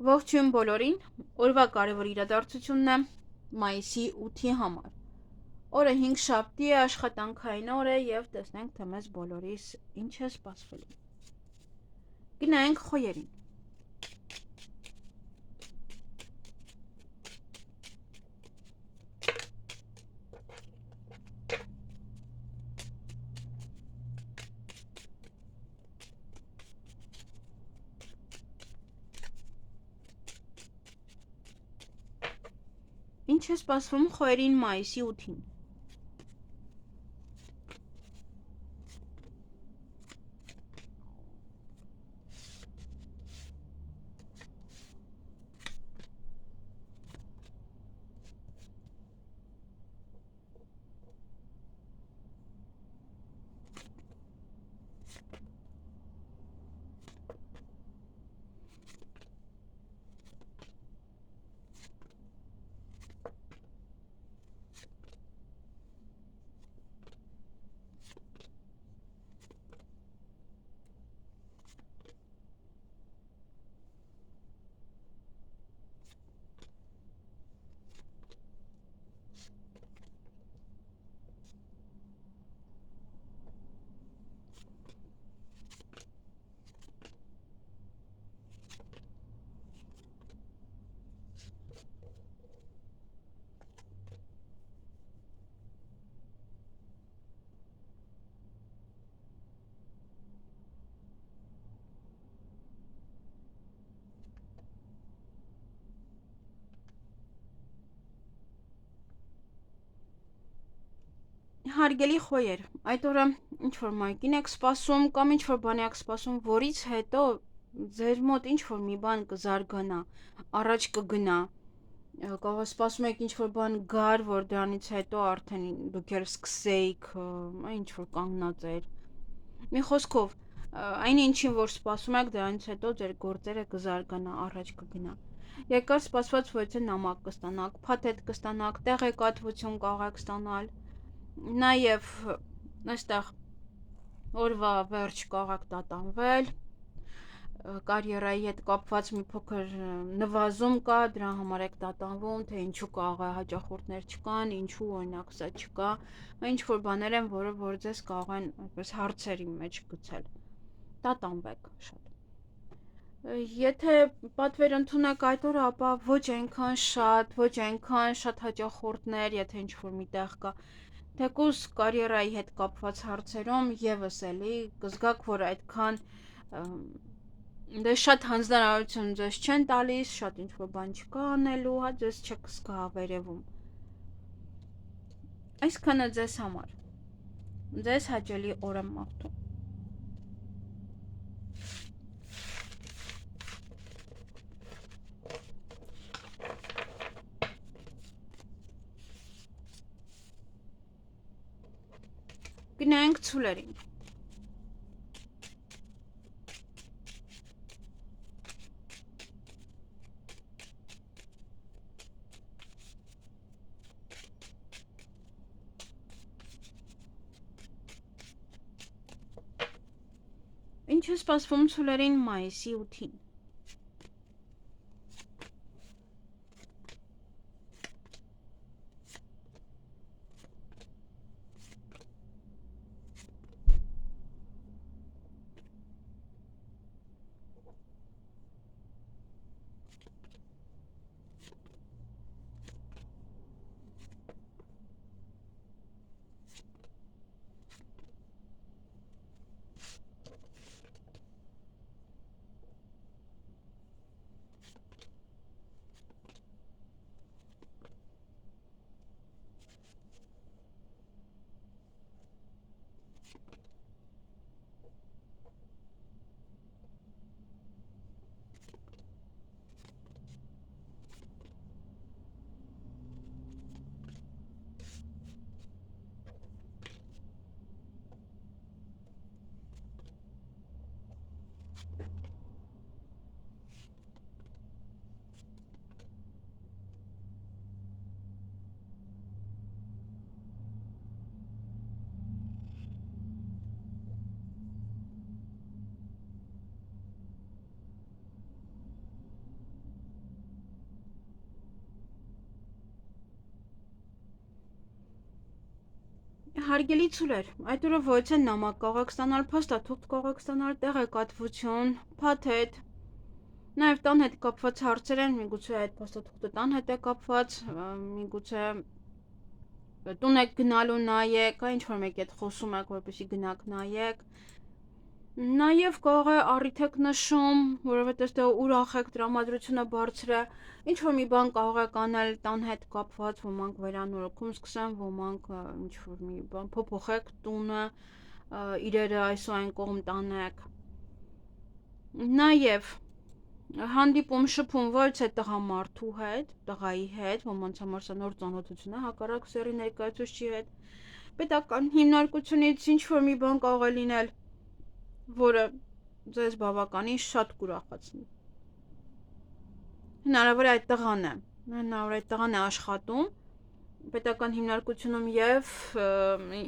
Ողջույն բոլորին, օրվա կարևոր իրադարձությունն է մայիսի 8-ի համար։ Օրը 5 շաբթի է, աշխատանքային օր է եւ տեսնենք, թե մեզ բոլորիս ինչ է սպասվելու։ Գնանք խոյերին։ Ինչ է սպասվում խոյերին մայիսի 8-ին։ Հարգելի խոյեր, այդ օրը ինչ որ մայքին եք սպասում կամ ինչ որ բան եք սպասում, որից հետո ձեր մոտ ինչ որ մի բան կզարգանա, առաջ կգնա, կարող սպասում եք ինչ որ բան գար, որ դրանից հետո արդեն դուք էլ սկսեիք, ինչ որ կանգնած էր։ Մի խոսքով, այն ինչին որ սպասում եք, դրանից հետո ձեր գործերը կզարգանա, առաջ կգնա։ Երկար սպասված ոչ նամակ կստանաք, փաթեթ կստանաք, տեղեկատվություն կարող եք ստանալ։ Նաև այստեղ օրվա վերջ կարող եք տատանվել, կարիերայի հետ կապված մի փոքր նվազում կա, դրա համար եք տատանվում, թե ինչու կարող է հաճախորդներ չկան, ինչու օրինակ սա չկա, ինչ որ բաներ են, որ ձեզ կարող են այդպես հարցերի մեջ գցել։ Տատանվեք շատ։ Եթե պատվեր ընդունեք այդ օրը, ապա ոչ այնքան շատ հաճախորդներ, եթե ինչ որ միտեղ կա, թեկուզ կարիերայի հետ կապված հարցերում եւս էլի կզգաք, որ այդքան դե շատ հանձնարարություն ձեզ չեն տալիս, շատ ինչ որ բան չկա անելու, հա ձեզ չեք զգա վերևում։ Այսքանը ձեզ համար։ Ձեզ հաճելի օր եմ մաղթում։ Գնանք ցուլերին։ Ինչ է սպասվում ցուլերին մայիսի 8-ին։ Հարգելի ցուրեր, այդ օրը ոչ է նամակ կարող եք ստանալ, փաստաթուղթ կարող եք ստանալ, տեղեկատվություն, փաթեթ, նաև տան հետ կապված հարցեր են, միգուցե այդ փաստաթուղթը տան հետ է կապված, միգուցե տուն եք գնալու նայեք, ինչ որ մեկի հետ խոսում եք, որպեսզի գնաք նայեք։ Նաև կարող է առիթ եք նշում, որովհետև դե ուրախ եք, տրամադրությունը բարձր է, ինչ որ մի բան կարող եք անել տան հետ կապված, ոմանք վերանորոգում սկսեն, ոմանք ինչ որ մի բան փոփոխեք տունը, իրերը այս ու այն կողմ տանեք։ Նաև հանդիպում շփում ոչ է տղամարդու հետ, տղայի հետ, ոմանց համար սա նոր ծանոթություն է, հակառակ սեռի ներկայացուցչի հետ։ Պետական հիմնարկությունից ինչ որ մի բան կարող է լինել, որը ձեզ բավականին շատ կուրախացնի։ Հնարավոր է այդ տղան է աշխատում պետական հիմնարկությունում եւ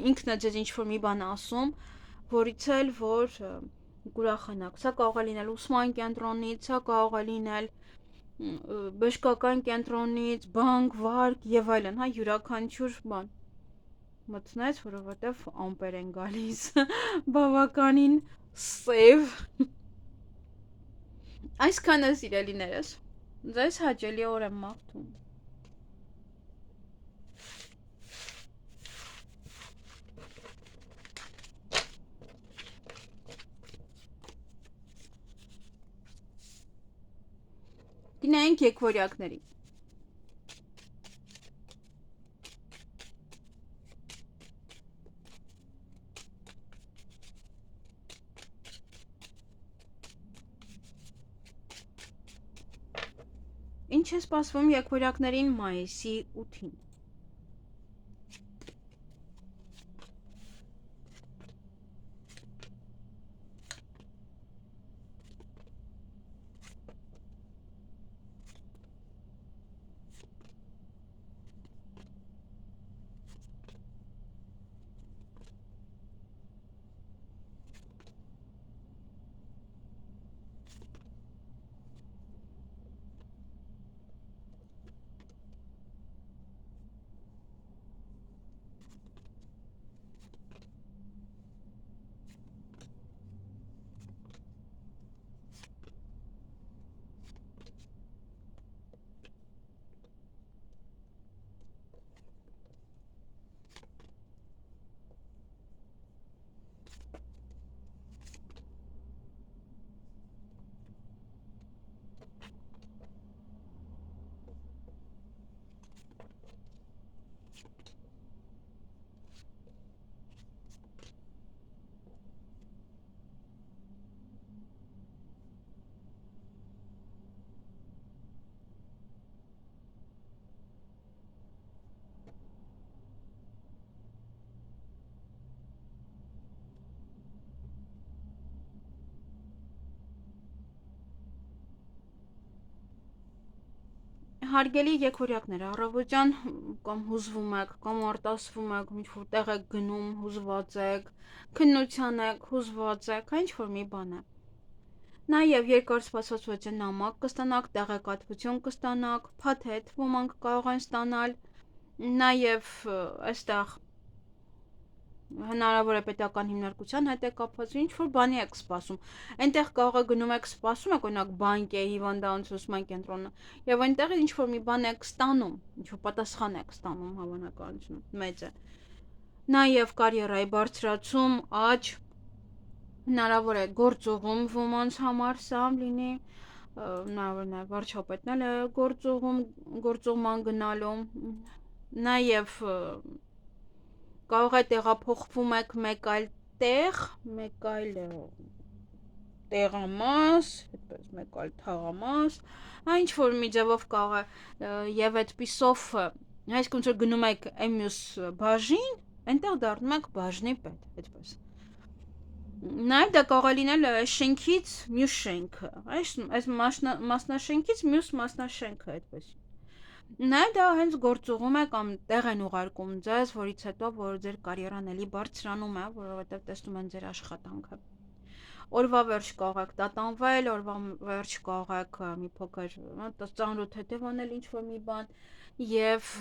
ինքն է ձեզ ինչ որ մի բան ասում, որից էլ որ կուրախանաք։ Սա կարող է լինել ուսման կենտրոնից, սա կարող է լինել բժշկական կենտրոնից, բանկ, վարկ եւ այլն, հա, յուրաքանչյուր բան մտնեց, որովհետև ամպեր են գալիս բավականին սև։ Այսքանը սիրելիներս, ձեզ հաճելի օր եմ մաղթում։ Գնայինք եկվորյակների։ Ինչ է սպասվում եկվորյակներին մայիսի 8-ին։ Հարգելի եկվորյակներ, առավոտյան կամ հուզվում եք, կամ արտասվում եք, ինչ-որ տեղ եք գնում, հուզված եք, քննության եք, հուզված եք, ինչ որ մի բան է։ Նաև երկար սպասված ոչ է նամակ կստանաք, տեղեկատվություն կստանաք, փաթեթ ոմանք կարող են ստանալ, նաև այստեղ հնարավոր է պետական հիմնարկության հետ է կապված, ինչ որ բանի եք սպասում։ Այնտեղ կարող է գնում եք սպասում եք, օրինակ բանկ է, հիվանդանոց ուսման կենտրոնը, եւ այնտեղ ինչ որ մի բան եք ստանում, ինչ որ պատասխան եք ստանում, հավանականություն մեծ է։ Նաև կարիերայի բարձրացում, աճ, հնարավոր է գործուղում ոմանց համար սա լինի, հնարավոր է վարչապետն էլ գործուղման գնալու, նաև կարող է տեղափոխվում եք մեկ այլ տեղ, մեկ այլ տեղամաս, այդպես մեկ այլ թաղամաս, ինչ որ մի ձևով կարող է եւ այդպիսով, այսինքն ոնց որ գնում եք այն մյուս բաժին, այնտեղ դառնում եք բաժնի պետ, այդպես։ Նաև դա կարող է լինել շենքից մյուս շենքը, այս մասնաշենքից մյուս մասնաշենքը, այդպես։ Նաև դա հենց գործուղում է կամ տեղ են ուղարկում ձեզ, որից հետո որ ձեր կարիերան էլի բարձրանում է, որովհետև տեսնում են ձեր աշխատանքը։ Օրվա վերջ կարող եք տատանվել, օրվա վերջ կարող եք մի փոքր ծանրութ հետև անել ինչ որ մի բան եւ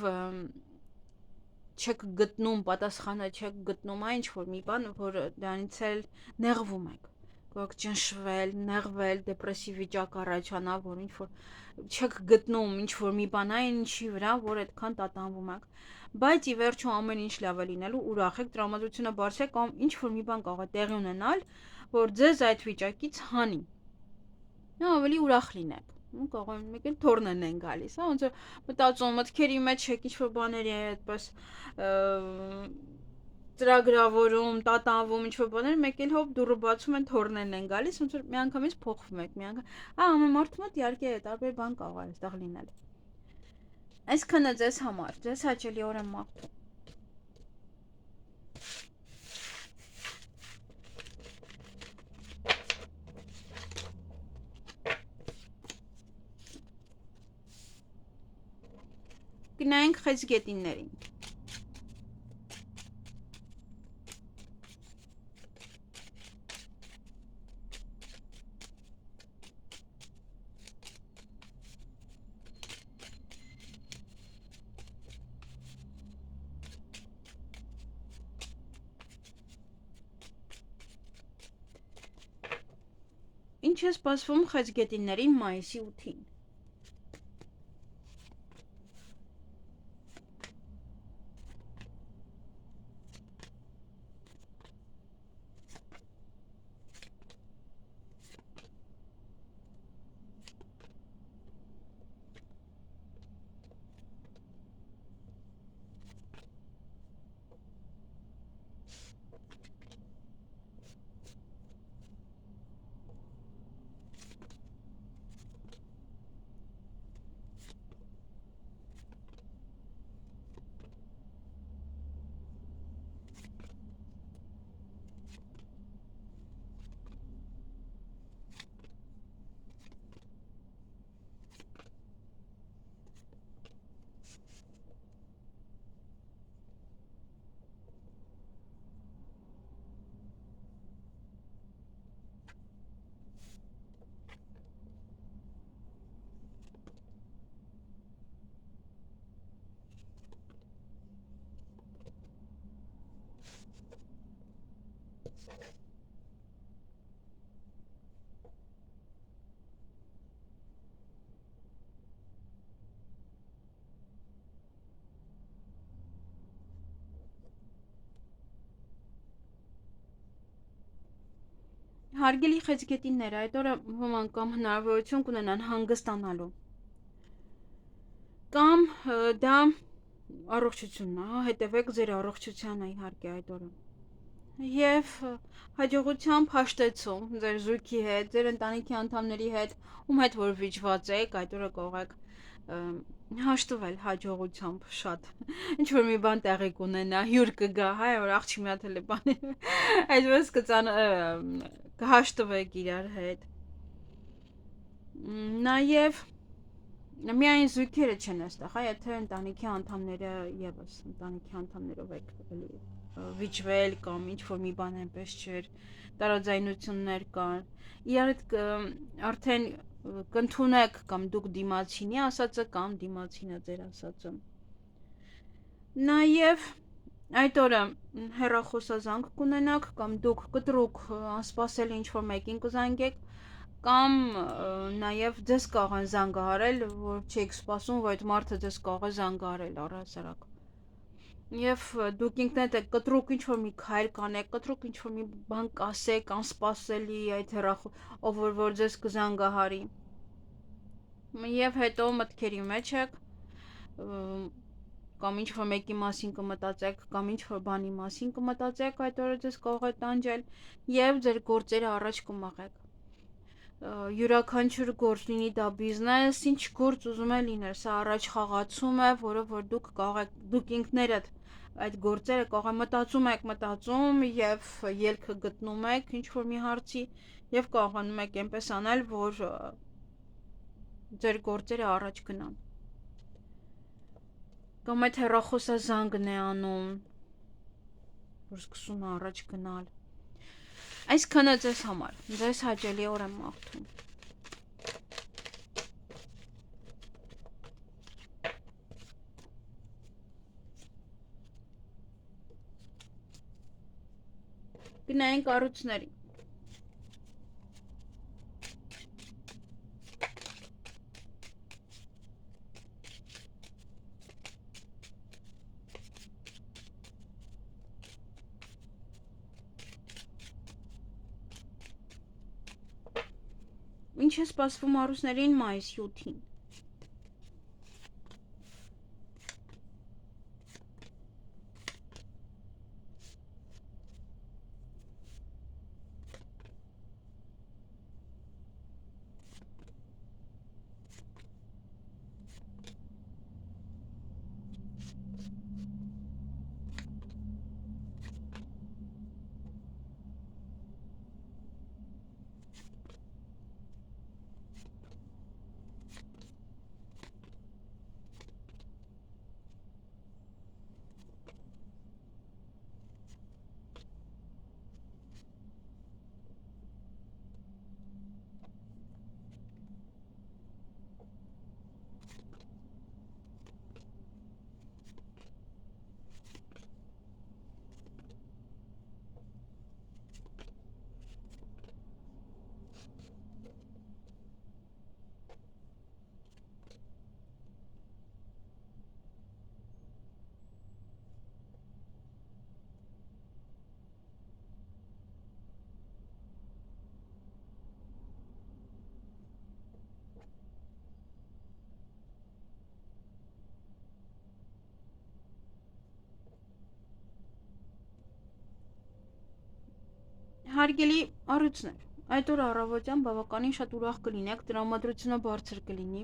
չեք գտնում պատասխանը, չեք գտնում այն ինչ-որ մի բան, որ դրանից էլ նեղվում եք։ Կարող ճնշվել, նեղվել, դեպրեսիվ վիճակ առաջանա, որ ինչ-որ չեք գտնում ինչ-որ մի բան այն ինչի վրա, որ այդքան տատանվում եք։ Բայց ի վերջո ամեն ինչ լավ է լինելու, ուրախ եք, տրամադրությունը բարձր է կամ ինչ-որ մի բան կարող է տեղի ունենալ, որ ձեզ այդ վիճակից հանի։ Ավելի ուրախ լինեք։ Կարող են մեկ էլ թորնեն են գալիս, հա, ոնց որ մտածում մտքերի մեջ եք ինչ-որ բաների այդպես ծրագրավորում, տատանվում ինչ-որ բաներ, մեկ էլ հոп դուռը բացում են թորնեն են գալիս, ոնց որ միանգամից փոխվում եք, ամեն մարդու մոտ իհարկե տարբեր բան կարող է այստեղ լինել։ Այսքանը ձեզ համար, ձեզ հաճելի օր եմ մաղթում։ Գնայինք խեցգետիններին։ Ինչ է սպասվում խեցգետիններին մայիսի 8-ին։ Հարգելի խեցգետիններ, այդ օրը ոմանք կամ հնարավորություն կունենան հանգստանալու, կամ դա առողջությունն է, հետևեք ձեր առողջությանը իհարկե այդ օրը։ Եվ հաջողությամբ հաշտեցում ձեր զույգի հետ, ձեր ընտանիքի անդամների հետ, ում հետ որ վիճված եք, այդ օրը կարող եք հաշտվել հաջողությամբ շատ, ինչ որ մի բան տեղի կունենա, հյուր կգա, հա, որ աղջի մի հատ էլ է բան, այսպես կհաշտվեք իրար հետ։ Նաև միայն զույգերը չեն այստեղ, հա, եթե ընտանիքի անդամները եւս ընտանիքի անդամներով եք վիճվել կամ ինչ որ մի բան այնպես չէր, տարաձայնություններ կան, իրար հետ արդեն կընդունեք կամ դուք դիմացինի ասածը կամ դիմացինը ձեր ասածը։ Նաև այդ օրը հեռախոսազանգ կունենաք կամ դուք կտրուկ անսպասելի ինչ որ մեկին կզանգեք կամ նաև ձեզ կարող են զանգահարել, որ չեք սպասում, որ այդ մարդը ձեզ կարող է զանգահարել առհասարակ։ Եվ դուք ինքներդ եք կտրուկ ինչ որ մի քայլ կանեք, կտրուկ ինչ որ մի բան կասեք, անսպասելի այդ ով որ ձեզ կզանգահարի։ Եվ հետո մտքերի մեջ եք կամ ինչ որ մեկի մասին կմտածեք, կամ ինչ որ բանի մասին կմտածեք, այդ օրը ձեզ կարող է տանջել եւ ձեր գործերը առաջ կմաղեք։ Յուրաքանչյուր գործ լինի դա բիզնես, ինչ գործ ուզում է լինել, սա առաջ խաղացում է, որը որ դուք կարող եք դուք ինքներդ այդ գործերը կարող է մտածում եւ ելքը գտնում եք ինչ որ մի հարցի եւ կարողանում եք այնպես անել, որ ձեր գործերը առաջ գնան։ Կամ այդ հեռախոսազանգն է անում, որ սկսում է առաջ գնալ։ Այսքանը ձեզ համար, ձեզ հաճելի օր եմ մաղթում։ Գնային կառույցների։ Ինչ է սպասվում առուսներին մայիսի 8-ին։ Հարգելի առույցներ, այդ օր առավոտյան բավականին շատ ուրախ կլինեք, տրամադրությունը բարձր կլինի,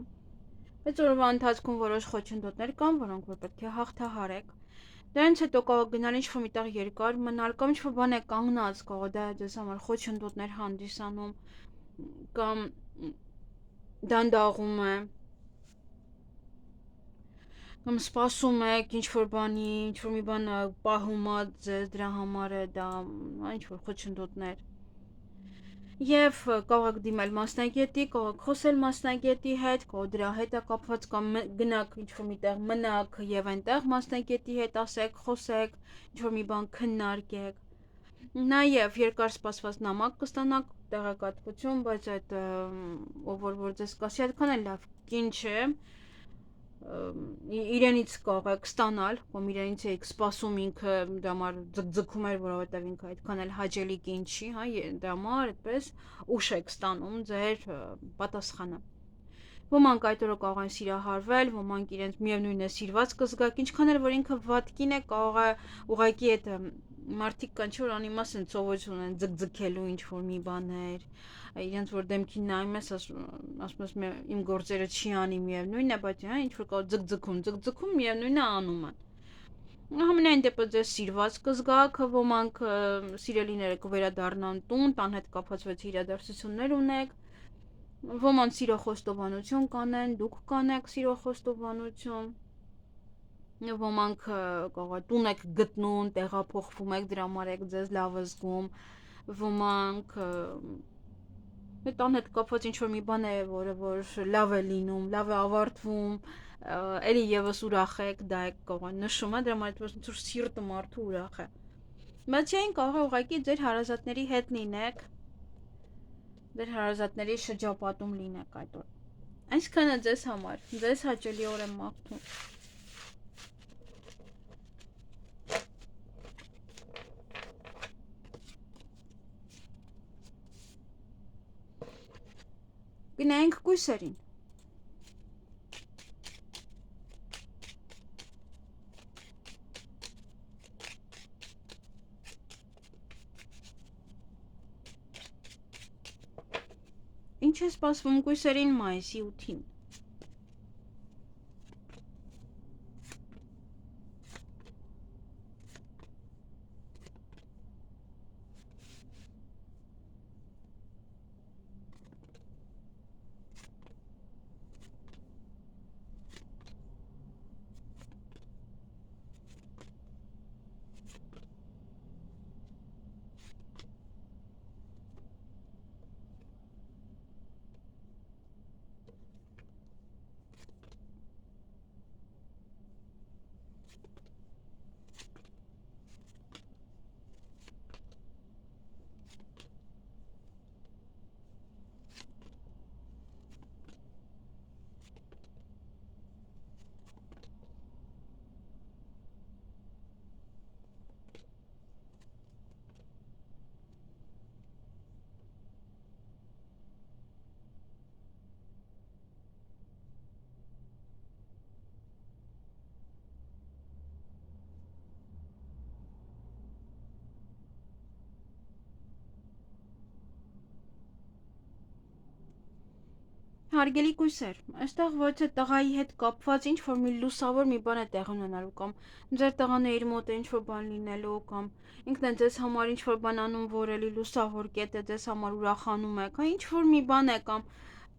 բայց օրվա ընթացքում որոշ խոչընդոտներ կան, որոնք որ պետք է հաղթահարեք։ Դրանից հետո կարող գնալ ինչ-որ միտեղ երկար մնալ, կամ ինչ-որ բան է կանգնած, կարող դա ձեզ համար խոչընդոտներ հանդիսանում, կամ դանդաղում է, կամ սպասում եք ինչ-որ բանի, ինչ-որ մի բան պահում է ձեզ, դրա համար է դա ինչ-որ խոչընդոտներ։ Եվ կարող եք դիմել մասնագետի, կարող եք խոսել մասնագետի հետ, կարող դրա հետ է կապված, կամ գնաք ինչ-որ միտեղ մնաք եւ այնտեղ մասնագետի հետ ասեք, խոսեք, ինչ-որ մի բան քննարկեք։ Նաեւ երկար սպասված նամակ կստանաք, տեղեկատվություն, բայց այդ ով որ ձեզ կասի այդքան էլ լավ կին չէ, իրենից կարող եք ստանալ, կամ իրենից եք սպասում, ինքը դրա համար ձգձգում էր, որովհետև ինքը այդքան էլ հաճելի կին չի, հա, դրա համար այդպես ուշ եք ստանում ձեր պատասխանը։ Ոմանք այդ օրը կարող են սիրահարվել, ոմանք իրենց միևնույն է սիրված կզգաք, ինչքան էլ որ ինքը վատ կին է, կարող է ուղղակի այդ մարդիկ կան չէ որ անիմաստ են սովորություն ունեն ձգձգելու ինչ-որ մի բաներ, իրենց որ դեմքին նայում ես, ասում ես իմ գործերը չի անի միևնույնն է, բայց հա ինչ-որ կա ձգձգում միևնույնն է անում են։ Համենայն դեպս ձեզ սիրված կզգաք, ոմանք սիրելիները կվերադառնան տուն, տան հետ կապված իրադարձություններ ունեք, ոմանք սիրո խոստովանություն կանեն, դուք կանեք սիրո խոստովանություն, ոմանք կարող տուն եք գտնում, տեղափոխվում եք, դրա համար եք ձեզ լավ զգում, ոմանք տան հետ կապված ինչ-որ մի բան է, որը որ լավ է լինում, լավ է ավարտվում, էլի եւս ուրախ եք, դա եք կարող նշում է, դրա համար այդպես ոնց որ սիրտը մարդու ուրախ է։ Բայց այն կարող է ուղղակի ձեր հարազատների հետ լինեք, ձեր հարազատների շրջապատում լինեք այդ օր։ Այսքանը ձեզ համար, ձեզ հաճելի օր եմ մաղթում։ Գնայինք կույսերին։ Ինչ է սպասվում կույսերին մայիսի 8-ին։ Հարգելի կույսեր, այստեղ ոչ է տղայի հետ կապված ինչ որ մի լուսավոր մի բան է տեղի ունենալու կամ ձեր տղան է իր մոտ է ինչ որ բան լինելու կամ ինքն է ձեզ համար ինչ որ բան անում, որ էլի լուսավոր կետ է ձեզ համար ուրախանում եք, հա ինչ որ մի բան է կամ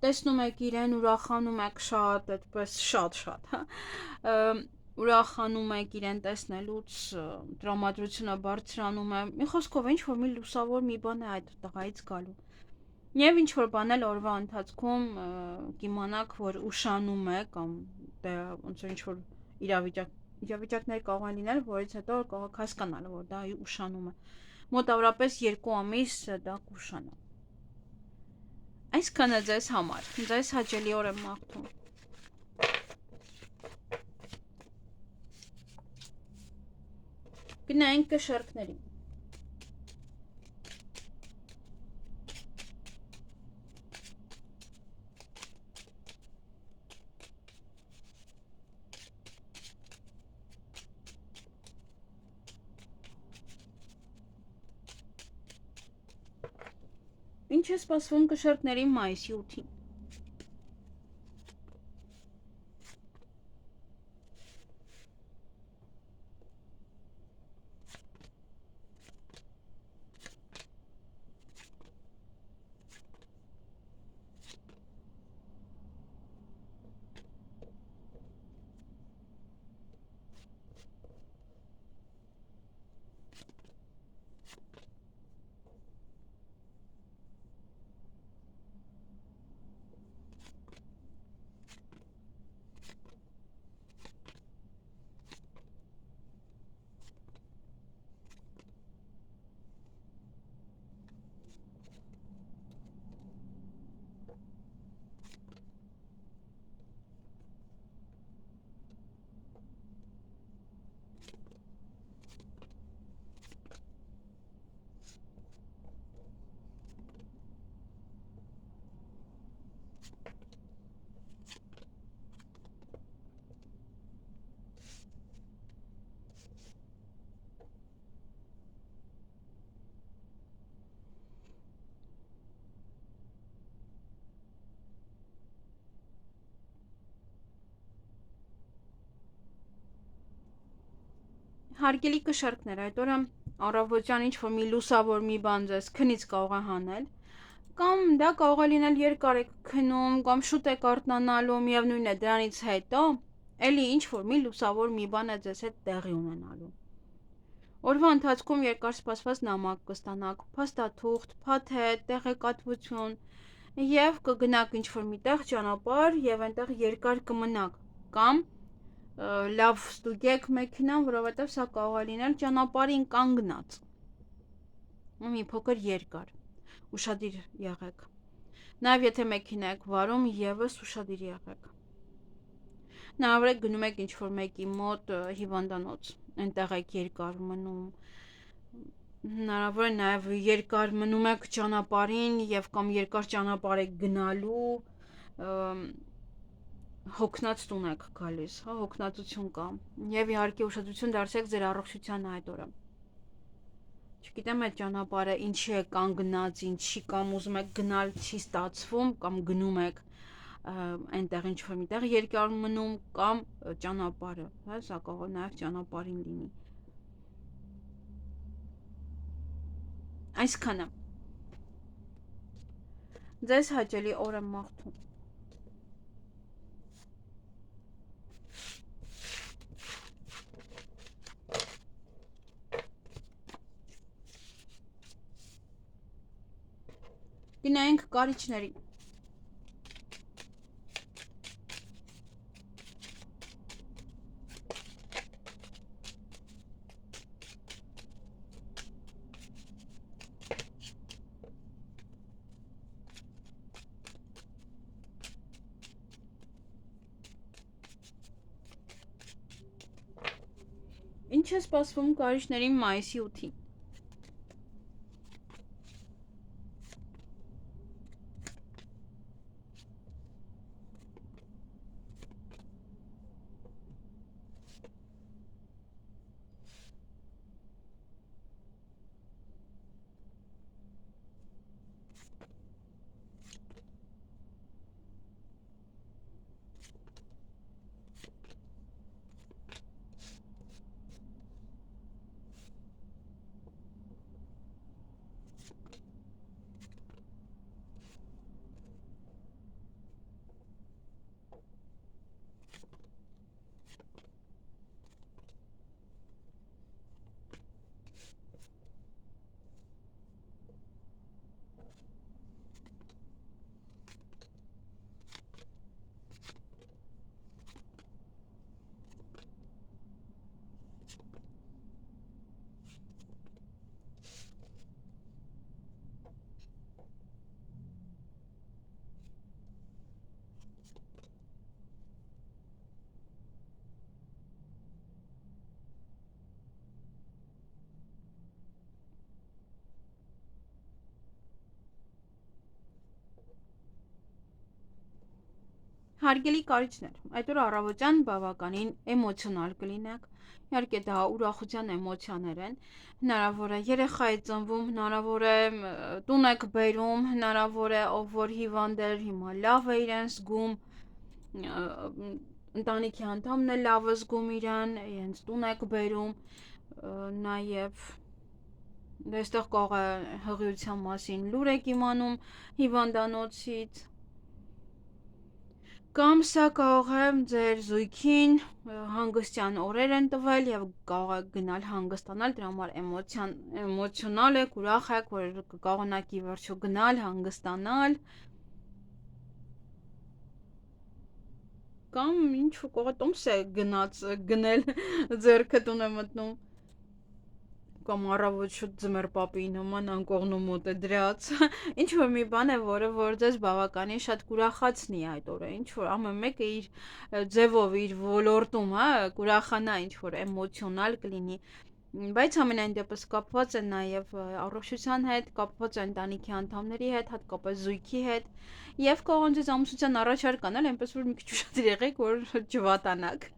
տեսնում եք իրեն ուրախանում եք շատ, այդպես շատ, հա ուրախանում եք իրեն տեսնելուց, տրամադրությունը բարձրանում է, մի խոսքով ինչ որ մի լուսավոր մի բան է այդ տղայից գալու։ Եվ ինչ որ բան էլ օրվա ընթացքում կիմանաք, որ ուշանում է կամ դե ոնց որ ինչ որ իրավիճակներ կարող են լինել, որից հետո կարող եք հասկանալ, որ դա ուշանում է։ Մոտավորապես 2 ամիս դա կուշանա։ Այսքանը ձեզ համար։ Ձեզ հաճելի օր եմ մաղթում։ Գնայինք կշարքների։ Ինչ է սպասվում կշարքների մայիսի 8-ին։ Հարգելի կշարքներ, այդ օրը առավոտյան ինչ որ մի լուսավոր մի բան ձեզ քնից կարող է հանել, կամ դա կարող է լինել երկար եք քնում, կամ շուտ եք արթնանալու, միևնույն է դրանից հետո էլի ինչ որ մի լուսավոր մի բան է ձեզ հետ տեղի ունենալու։ Օրվա ընթացքում երկար սպասված նամակ կստանաք, փաստաթուղթ, փաթեթ, տեղեկատվություն եւ կգնաք ինչ որ միտեղ ճանապարհ եւ այնտեղ երկար կմնաք կամ լավ ստուգեք մեքենան, որովհետև սա կարող է լինել ճանապարհին կանգնած։ Մի փոքր երկար։ Ուշադիր եղեք։ Նաև եթե մեքենա եք վարում, եւս ուշադիր եղեք։ Հնարավոր է գնում եք ինչ որ մեկի մոտ հիվանդանոց, այնտեղ եք երկար մնում։ Հնարավոր է նաև երկար մնում եք ճանապարհին եւ կամ երկար ճանապարհ եք գնալու, հոգնած տուն եք գալիս, հա, հոգնածություն կա։ Եվ իհարկե ուշադրություն դարձրեք ձեր առողջությանը այդ օրը։ Չգիտեմ այդ ճանապարհը ինչի է կանգնած, ինչի կամ ուզում եք գնալ, չի ստացվում կամ գնում եք այնտեղ ինչ որ միտեղ երկար մնում կամ ճանապարհը, հա, սա կարող է նաև ճանապարհին լինի։ Այսքանը։ Ձեզ հաճելի օր եմ մաղթում։ Գնայինք կարիճների։ Ինչ է սպասվում կարիճներին մայիսի 8-ին։ Հարգելի կարիճներ, այդ օրը առավոտյան բավականին էմոցիոնալ կլինեք, իհարկե դա ուրախության էմոցիաներ են, հնարավոր է երեխա է ծնվում, հնարավոր է տուն եք բերում, հնարավոր է ով որ հիվանդ էր հիմա լավ է իրեն զգում, ընտանիքի անդամն է լավ է զգում իրեն, իրենց տուն եք բերում, նաև այստեղ կարող է հղիության մասին լուր եք իմանում հիվանդանոցից, կամ սա կարող է ձեր զույգին հանգստյան օրեր են տվել եւ կարող է գնալ հանգստանալ, դրա համար էմոցիոնալ եք, ուրախ եք, որ կկարողանաք ի վերջո գնալ հանգստանալ, կամ ինչ կարող է տոմս է գնել ձեռքը տուն է մտնում, կամ առավոտ շուտ ձմեռ պապի նման անկողնու մոտ է դրած, ինչ որ մի բան է, որ ձեզ բավականին շատ կուրախացնի այդ օրը, ինչ որ ամեն մեկը իր ձևով, իր ոլորտում, հա, կուրախանա, ինչ որ էմոցիոնալ կլինի, բայց ամենայն դեպս կապված է նաև առողջության հետ, կապված է ընտանիքի անդամների հետ, հատկապես զույգի հետ, եւ կարող են ձեզ ամուսնության առաջարկ անել, այնպես որ մի քիչ ուշադիր եղեք, որ չվատանաք։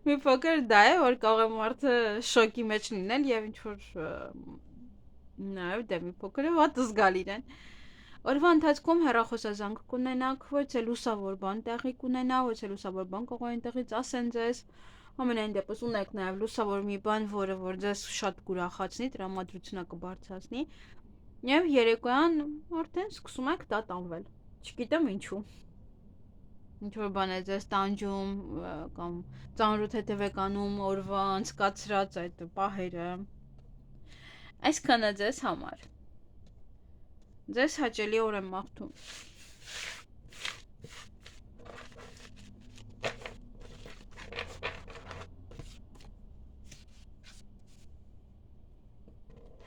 Մի փոքր դա է, որ կարող է մարդը շոկի մեջ լինել եւ ինչ որ նաեւ դե մի փոքր վատ զգալ իրեն։ Օրվա ընթացքում հեռախոսազանգ կունենաք, ոչ է լուսավոր բան տեղի կունենա, ոչ է լուսավոր բան կարող է այնտեղից ասեն ձեզ։ Ամենայն դեպս ունեք նաեւ լուսավոր մի բան, որը որ ձեզ շատ կուրախացնի, տրամադրությունը կբարձրացնի։ Եվ երեկոյան արդեն սկսում եք տատանվել։ Չգիտեմ ինչու։ Ինչ որ բան է ձեզ տանջում կամ ծանրութ հետևեք անում օրվա անցկացրած այդ պահերը, այսքանը ձեզ համար, ձեզ հաճելի օր եմ մաղթում։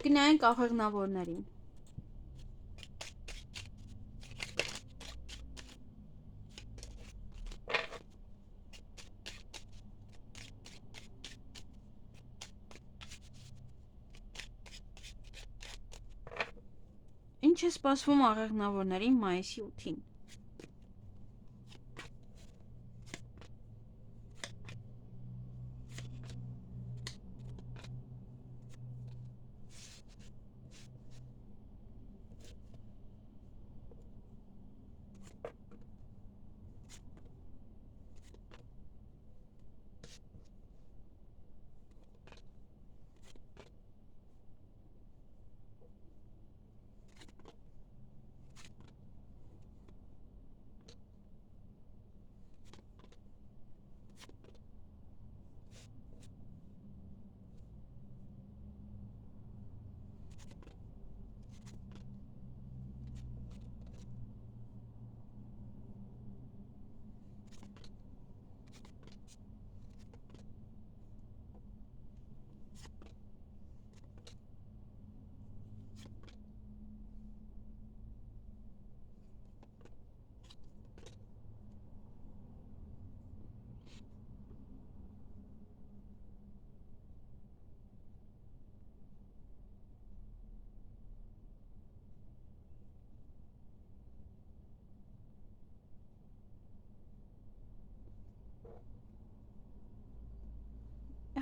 Գնայինք աղեղնավորներին։ Ինչ է սպասվում աղեղնավորներին մայիսի 8-ին։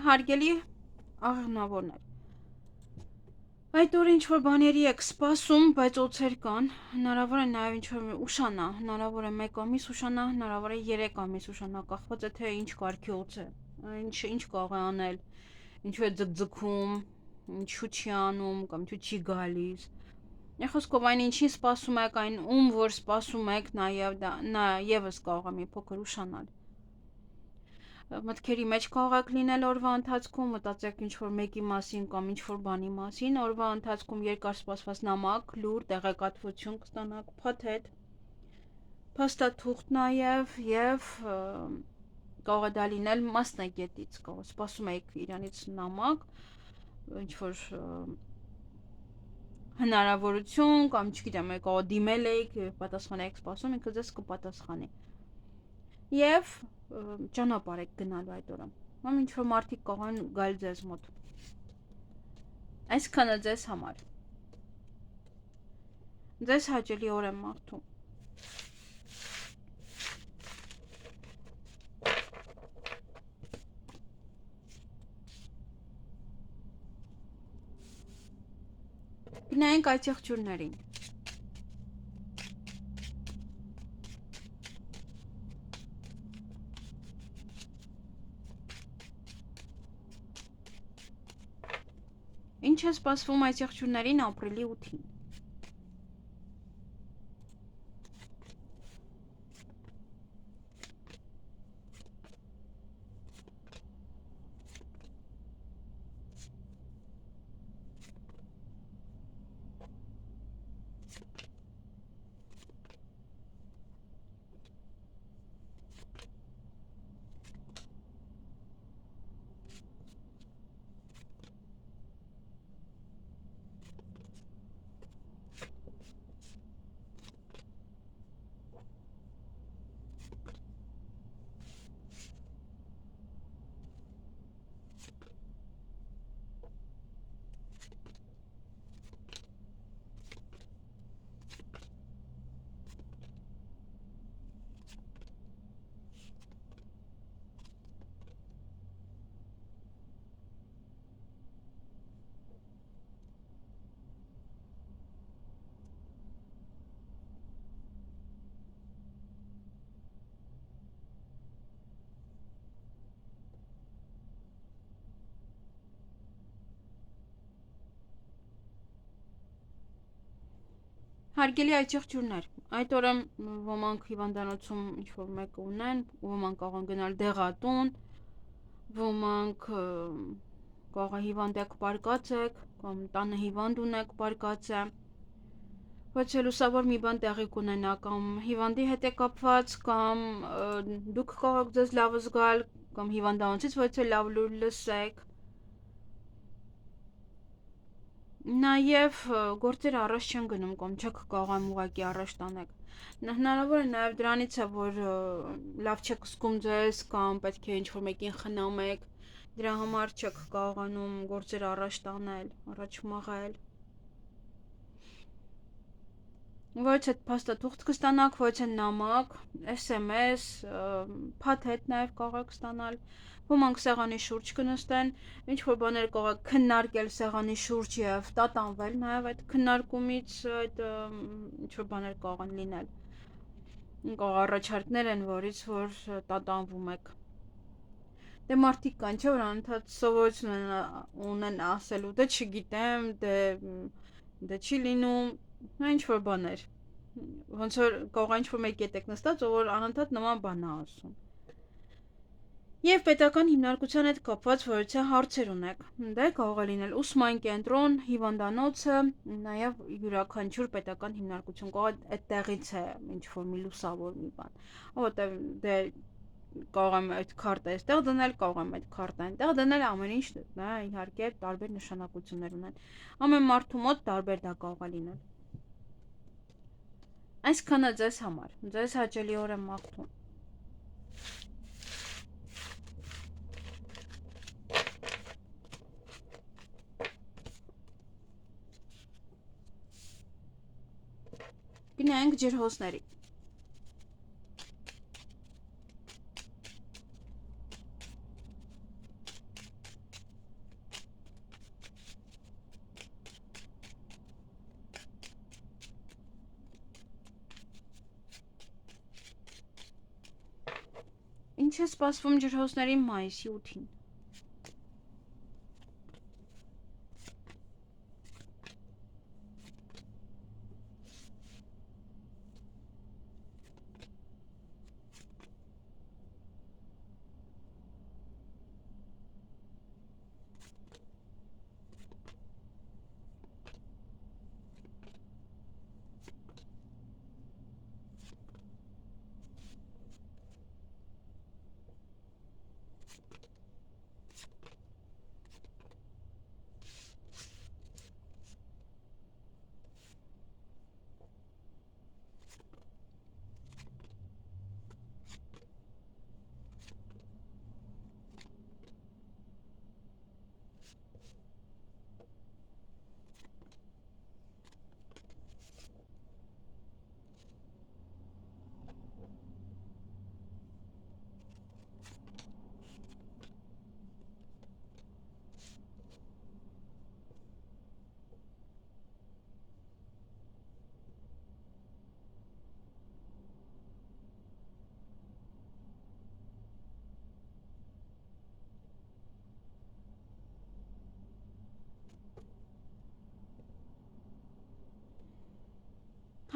Հարգելի աղեղնավորներ, այդ օրը ինչ որ բաների եք սպասում, բայց օցեր կան, հնարավոր է նաև ինչ որ ուշանա, հնարավոր է 1 ամիս ուշանա, հնարավոր է 3 ամիս ուշանա, կախված է թե ինչ կարգի օց է, ինչ կարող է անել, ինչու է ձգձգում, ինչու չի անում կամ ինչու չի գալիս։ Խոսքով այն ինչին սպասում եք, այն ում որ սպասում եք, նա եւս կարող է մի փոքր ուշանալ։ Մտքերի մեջ կարող եք լինել օրվա ընթացքում, մտածեք ինչ-որ մեկի մասին կամ ինչ-որ բանի մասին, օրվա ընթացքում երկար սպասված նամակ, լուր, տեղեկատվություն կստանաք, փաթեթ, փաստաթուղթ նաև եւ կարող է դա լինել մասնագետից, կարող սպասում եք իրանից նամակ, ինչ-որ հնարավորություն կամ չգիտեմ, կարող դիմել եք, պատասխան եք սպասում, ինքը ձեզ կպատասխանի։ Եվ ճանապարհ եք գնալու այդ օրը։ Ամ ինչ որ մարդիկ կարող են գալ ձեզ մոտ։ Այսքանը ձեզ համար։ Ձեզ հաճելի օր եմ մաղթում։ Գնայինք այդ եղջյուրներին։ Ինչ է սպասվում այդ եղջյուրներին ապրիլի 8-ին։ Հարգելի այդ եղջյուրներ, այդ օրը ոմանք հիվանդանոցում ինչ-որ մեկը ունեն, ոմանք կարող են գնալ դեղատուն, ոմանք կարող է հիվանդ եք պարկած եք, կամ տանը հիվանդ ունեք պարկած է, ոչ լուսավոր մի բան տեղի կունենա, կամ հիվանդի հետ է կապված, կամ դուք կարող եք ձեզ լավ զգալ, կամ հիվանդանոցից ոչ լավ լուր լսեք, Նաև գործերը առաջ չեն գնում կամ չեք կարող ուղղակի առաջ տանեք։ Հնարավոր է նաև դրանից է, որ լավ չեք զգում ձեզ կամ պետք է ինչ-որ մեկին խնամեք, դրա համար չեք կարողանում գործերը առաջ տանել, առաջ մղել։ Ոչ այդ փաստաթուղթ կստանաք, ոչ այդ նամակ, SMS, փաթեթ նաև կարող եք ստանալ։ Ոմանք սեղանի շուրջ կնստեն, ինչ-որ բաներ կարող եք քննարկել սեղանի շուրջ եւ տատանվել նաև այդ քննարկումից այդ ինչ-որ բաներ կարող են լինել։ Կարող առաջարկներ են, որից որ տատանվում եք։ Դե մարդիկ կան, չէ՞ որ անընդհատ սովորություն ունեն ասելու, դե չգիտեմ, դե չի լինում, ինչ-որ բաներ։ Ոնց որ կարող է ինչ-որ մեկի հետ եք նստած, ով որ անընդհատ նման բան է ասում։ Եվ պետական հիմնարկության հետ կապված որոշ հարցեր ունեք։ Դա կարող է լինել ուսման կենտրոն, հիվանդանոցը, նաև յուրաքանչյուր պետական հիմնարկություն կարող է այդտեղից է ինչ-որ մի լուսավոր մի բան։ Որտեղ դե կարող եմ այդ քարտը այստեղ դնել, կարող եմ այդ քարտը այնտեղ դնել, ամեն ինչ դա իհարկե տարբեր նշանակություններ ունեն։ Ամեն մարդու մոտ տարբեր դա կարող է լինել։ Այսքանը ձեզ համար։ Ձեզ հաճելի օր եմ մաղթում։ Գնանք ջրհոսների։ Ինչ է սպասվում ջրհոսներին մայիսի 8-ին։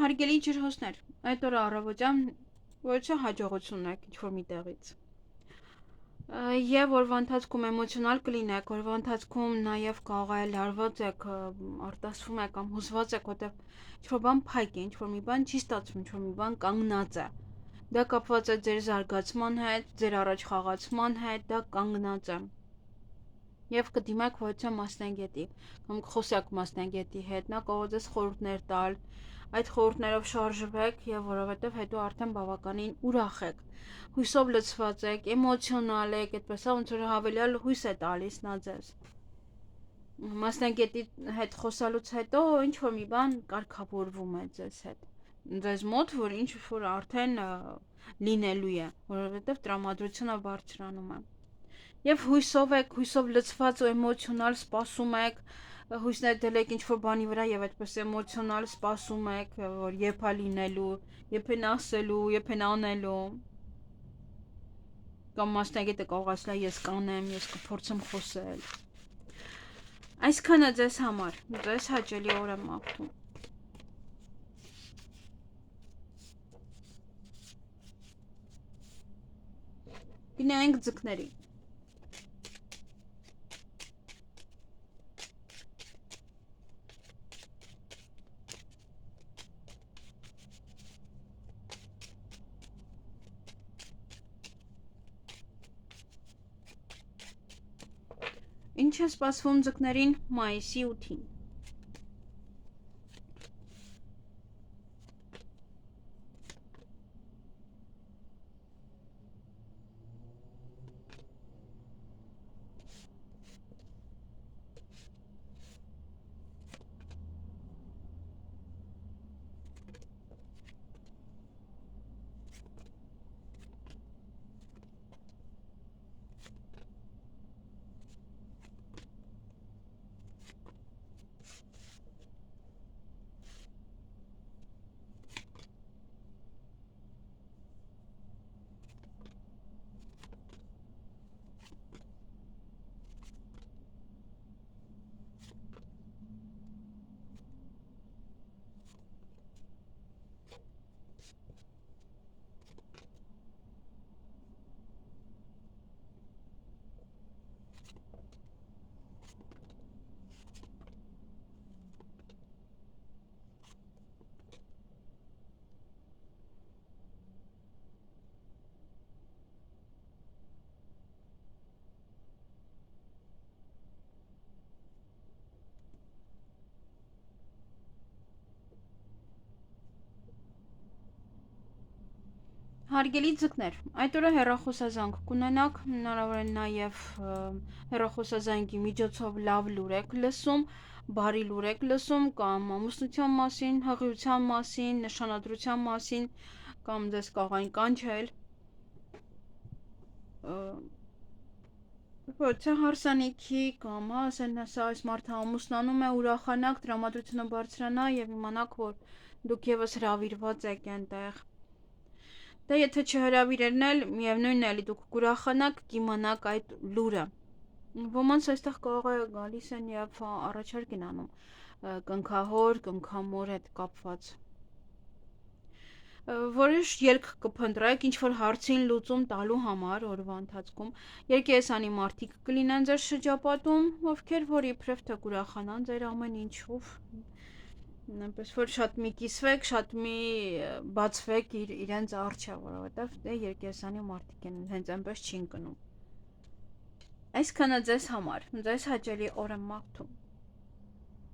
Հարգելի ջրհոսներ, այդ օրը առավոտյան ոչ հաջողություններ ինչ-որ մի տեղից։ Եվ օրվա ընթացքում էմոցիոնալ կլինեք, օրվա ընթացքում նաև կարող է լարված եք, արտասվում եք կամ հուզված եք, որտեղ ինչ-որ բան փայք է, ինչ-որ մի բան չի ստացվում, ինչ-որ մի բան կանգնած է։ Դա կապված է ձեր զարգացման հետ, ձեր առաջ խաղացման հետ, դա կանգնած է։ Եվ կդիմեք որևէ մասնագետի, կամ կխոսեք մասնագետի հետ, նա կարող է ձեզ խորհուրդներ տալ, այդ խորհուրդներով շարժվեք եւ որովհետեւ հետո արդեն բավականին ուրախ եք, հույսով լցված եք, էմոցիոնալ եք, այդպես է ոնց որ հավելյալ հույս է տալիս նա ձեզ։ Մասնագետի հետ խոսալուց հետո ինչ որ մի բան կարգավորվում է ձեզ հետ։ Ձեզ մոտ, որ ինչ որ արդեն լինելու է, որովհետեւ տրամադրությունը բարձրանում է։ Եվ հույսով եք, հույսով լցված ու էմոցիոնալ սպասում եք, հույսներ դրեք ինչ-որ բանի վրա եւ այդպես էմոցիոնալ սպասում եք, որ երբ է լինելու, երբ են ասելու, երբ են անելու։ Կամ մասնագետը կարող ասել է ես կանեմ, ես կփորձեմ խոսել։ Այսքանը ձեզ համար, ձեզ հաճելի օր եմ մաղթում։ Գնանք ձկների։ Ինչ է սպասվում ձկներին մայիսի 8-ին։ Հարգելի ձկներ, այդ օրը հեռախոսազանգ կունենաք, հնարավոր է նաև հեռախոսազանգի միջոցով լավ լուր եք լսում, բարի լուր եք լսում կամ ամուսնության մասին, հղիության մասին, նշանադրության մասին կամ ձեզ կարող են կանչել։ Ոչ հարսանիքի կամ ասեն հեսա այս մարդը ամուսնանում է, ուրախանաք, տրամադրությունը բարձրանա եւ իմանաք, որ դուք եւս հրավիրված եք այնտեղ։ Դա եթե չհրավիրեն էլ, միևնույնն է, էլի դուք կուրախանաք, կիմանաք այդ լուրը։ Ոմանց այստեղ կարող է գալիս են եւ առաջարկ են անում կնքահոր, կնքամոր հետ կապված։ Որոշ ելք կփնտրեք ինչ-որ հարցին լուծում տալու համար օրվա ընթացքում։ Երկեսանի մարդիկ կլինեն ձեր շրջապատում, ովքեր որ իբրև թե կուրախանան ձեր ամեն ինչով։ Այնպես որ շատ մի կիսվեք, շատ մի բացվեք իրենց առջև, որովհետև դե երկեսանի մարդիկ են, հենց այնպես չի ընկնում։ Այսքանը ձեզ համար, ձեզ հաճելի օր եմ մաղթում։